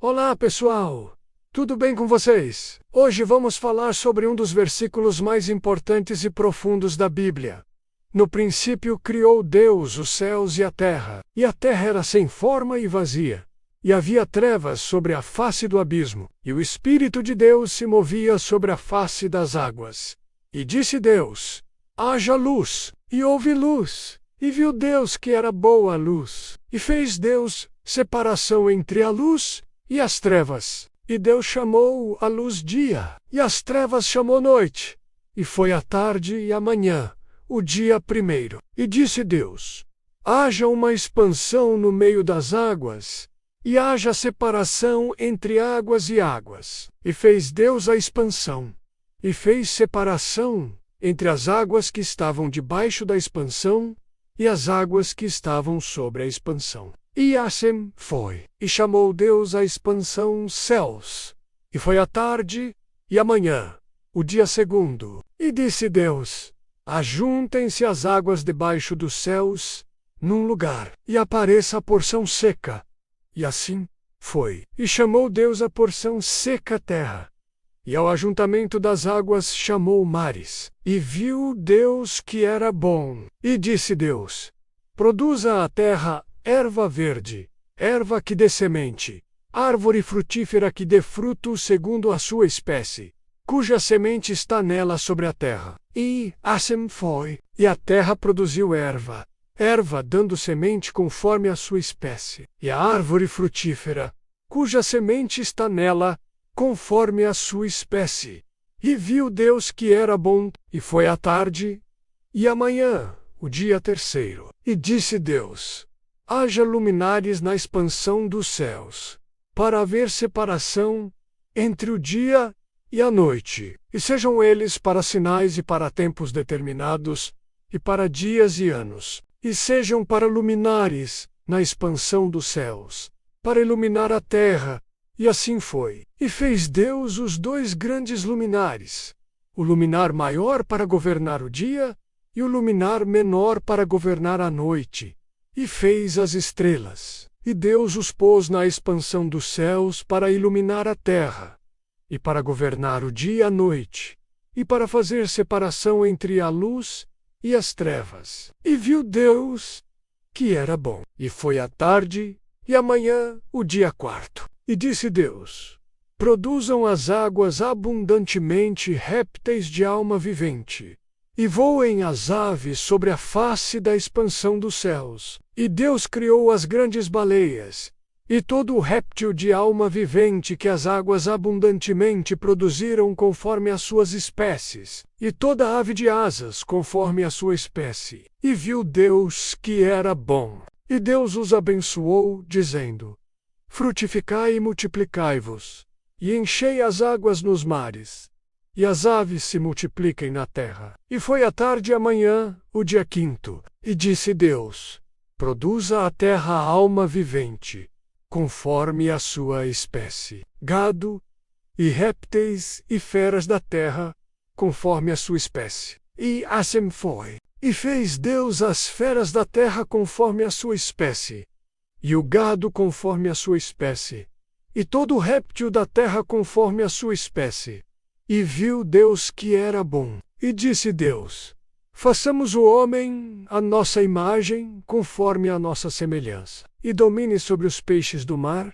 Olá, pessoal! Tudo bem com vocês? Hoje vamos falar sobre um dos versículos mais importantes e profundos da Bíblia. No princípio criou Deus os céus e a terra era sem forma e vazia. E havia trevas sobre a face do abismo, e o Espírito de Deus se movia sobre a face das águas. E disse Deus: haja luz, e houve luz. E viu Deus que era boa a luz. E fez Deus separação entre a luz e as trevas. E Deus chamou a luz dia, e as trevas chamou noite. E foi a tarde e a manhã, o dia primeiro. E disse Deus: haja uma expansão no meio das águas, e haja separação entre águas e águas. E fez Deus a expansão, e fez separação entre as águas que estavam debaixo da expansão e as águas que estavam sobre a expansão. E assim foi. E chamou Deus a expansão céus. E foi a tarde e a manhã, o dia segundo. E disse Deus: ajuntem-se as águas debaixo dos céus num lugar, e apareça a porção seca. E assim foi. E chamou Deus a porção seca terra. E ao ajuntamento das águas chamou mares. E viu Deus que era bom. E disse Deus: produza a terra erva verde, erva que dê semente, árvore frutífera que dê fruto segundo a sua espécie, cuja semente está nela sobre a terra. E assim foi. E a terra produziu erva, dando semente conforme a sua espécie, e a árvore frutífera, cuja semente está nela, conforme a sua espécie. E viu Deus que era bom, e foi a tarde e a manhã, o dia terceiro. E disse Deus: haja luminares na expansão dos céus, para haver separação entre o dia e a noite, e sejam eles para sinais e para tempos determinados, e para dias e anos, e sejam para luminares na expansão dos céus, para iluminar a terra. E assim foi. E fez Deus os dois grandes luminares, o luminar maior para governar o dia, e o luminar menor para governar a noite. E fez as estrelas. E Deus os pôs na expansão dos céus para iluminar a terra, e para governar o dia e a noite, e para fazer separação entre a luz e as trevas. E viu Deus que era bom. E foi a tarde e a manhã, o dia quarto. E disse Deus: produzam as águas abundantemente répteis de alma vivente, e voem as aves sobre a face da expansão dos céus. E Deus criou as grandes baleias, e todo o réptil de alma vivente que as águas abundantemente produziram conforme as suas espécies, e toda ave de asas conforme a sua espécie. E viu Deus que era bom. E Deus os abençoou, dizendo: frutificai e multiplicai-vos, e enchei as águas nos mares, e as aves se multipliquem na terra. E foi a tarde e a manhã, o dia quinto. E disse Deus: produza a terra alma vivente, conforme a sua espécie, gado, e répteis e feras da terra, conforme a sua espécie. E assim foi. E fez Deus as feras da terra conforme a sua espécie, e o gado conforme a sua espécie, e todo o réptil da terra conforme a sua espécie. E viu Deus que era bom. E disse Deus: façamos o homem à nossa imagem, conforme a nossa semelhança, e domine sobre os peixes do mar,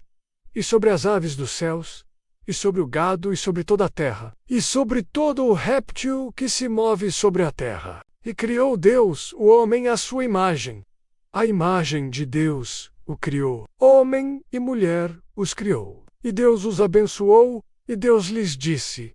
e sobre as aves dos céus, e sobre o gado, e sobre toda a terra, e sobre todo o réptil que se move sobre a terra. E criou Deus o homem à sua imagem. A imagem de Deus o criou. Homem e mulher os criou. E Deus os abençoou, e Deus lhes disse: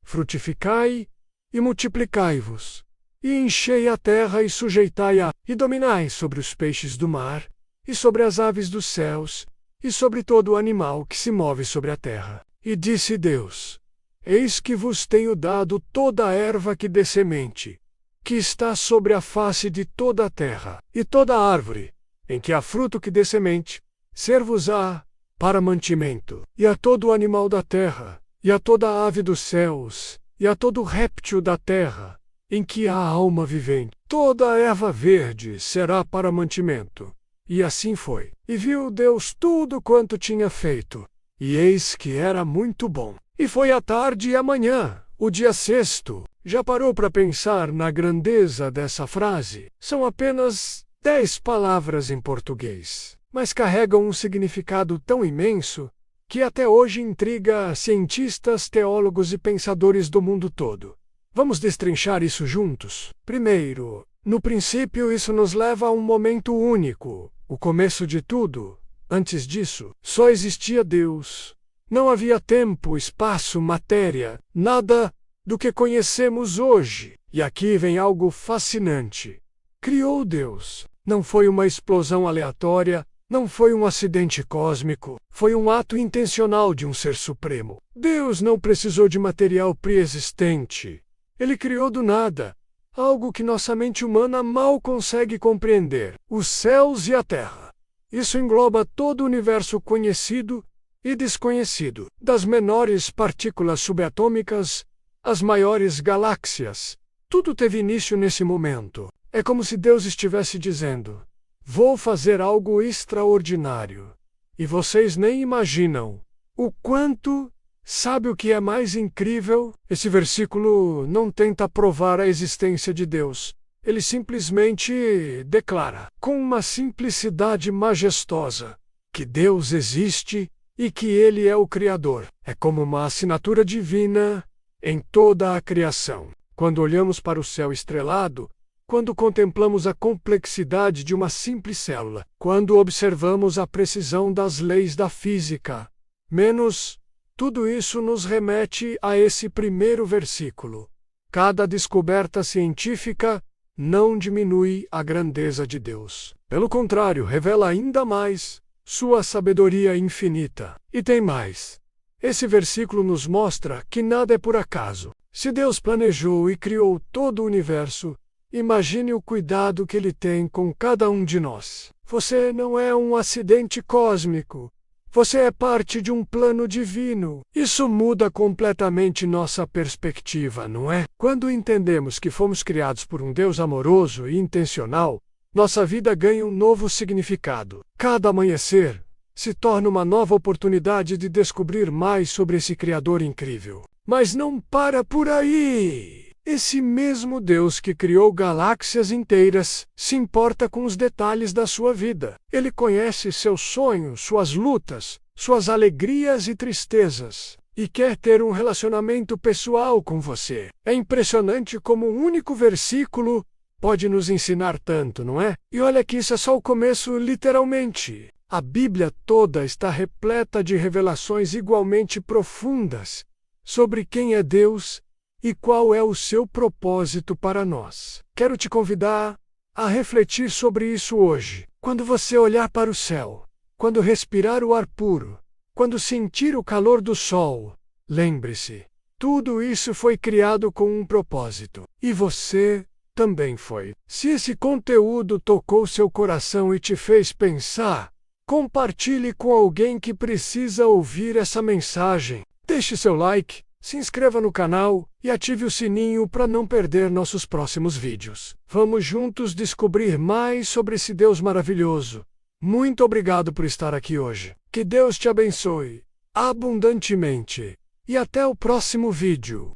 frutificai e multiplicai-vos, e enchei a terra e sujeitai-a, e dominai sobre os peixes do mar, e sobre as aves dos céus, e sobre todo o animal que se move sobre a terra. E disse Deus: eis que vos tenho dado toda a erva que dê semente, que está sobre a face de toda a terra, e toda a árvore em que há fruto que dê semente, ser-vos-á para mantimento, e a todo o animal da terra, e a toda a ave dos céus, e a todo o réptil da terra, em que há alma vivente. Toda a erva verde será para mantimento. E assim foi. E viu Deus tudo quanto tinha feito, E eis que era muito bom. E foi a tarde e a manhã, o dia sexto. Já parou para pensar na grandeza dessa frase? São apenas 10 palavras em português, mas carregam um significado tão imenso que até hoje intriga cientistas, teólogos e pensadores do mundo todo. Vamos destrinchar isso juntos? Primeiro, no princípio, isso nos leva a um momento único, o começo de tudo. Antes disso, só existia Deus. Não havia tempo, espaço, matéria, nada do que conhecemos hoje. E aqui vem algo fascinante. Criou Deus. Não foi uma explosão aleatória, não foi um acidente cósmico, foi um ato intencional de um ser supremo. Deus não precisou de material pré-existente. Ele criou do nada, algo que nossa mente humana mal consegue compreender: os céus e a terra. Isso engloba todo o universo conhecido e desconhecido, das menores partículas subatômicas às maiores galáxias. Tudo teve início nesse momento. É como se Deus estivesse dizendo: vou fazer algo extraordinário. E vocês nem imaginam o quanto. Sabe o que é mais incrível? Esse versículo não tenta provar a existência de Deus. Ele simplesmente declara, com uma simplicidade majestosa, que Deus existe e que Ele é o Criador. É como uma assinatura divina em toda a criação. Quando olhamos para o céu estrelado, quando contemplamos a complexidade de uma simples célula, quando observamos a precisão das leis da física, tudo isso nos remete a esse primeiro versículo. Cada descoberta científica não diminui a grandeza de Deus. Pelo contrário, revela ainda mais sua sabedoria infinita. E tem mais. Esse versículo nos mostra que nada é por acaso. Se Deus planejou e criou todo o universo, imagine o cuidado que Ele tem com cada um de nós. Você não é um acidente cósmico. Você é parte de um plano divino. Isso muda completamente nossa perspectiva, não é? Quando entendemos que fomos criados por um Deus amoroso e intencional, nossa vida ganha um novo significado. Cada amanhecer se torna uma nova oportunidade de descobrir mais sobre esse Criador incrível. Mas não para por aí! Esse mesmo Deus que criou galáxias inteiras se importa com os detalhes da sua vida. Ele conhece seus sonhos, suas lutas, suas alegrias e tristezas, e quer ter um relacionamento pessoal com você. É impressionante como um único versículo pode nos ensinar tanto, não é? E olha que isso é só o começo, literalmente. A Bíblia toda está repleta de revelações igualmente profundas sobre quem é Deus e qual é o seu propósito para nós. Quero te convidar a refletir sobre isso hoje. Quando você olhar para o céu, quando respirar o ar puro, quando sentir o calor do sol, lembre-se, tudo isso foi criado com um propósito. E você também foi. Se esse conteúdo tocou seu coração e te fez pensar, compartilhe com alguém que precisa ouvir essa mensagem. Deixe seu like, se inscreva no canal e ative o sininho para não perder nossos próximos vídeos. Vamos juntos descobrir mais sobre esse Deus maravilhoso. Muito obrigado por estar aqui hoje. Que Deus te abençoe abundantemente. E até o próximo vídeo.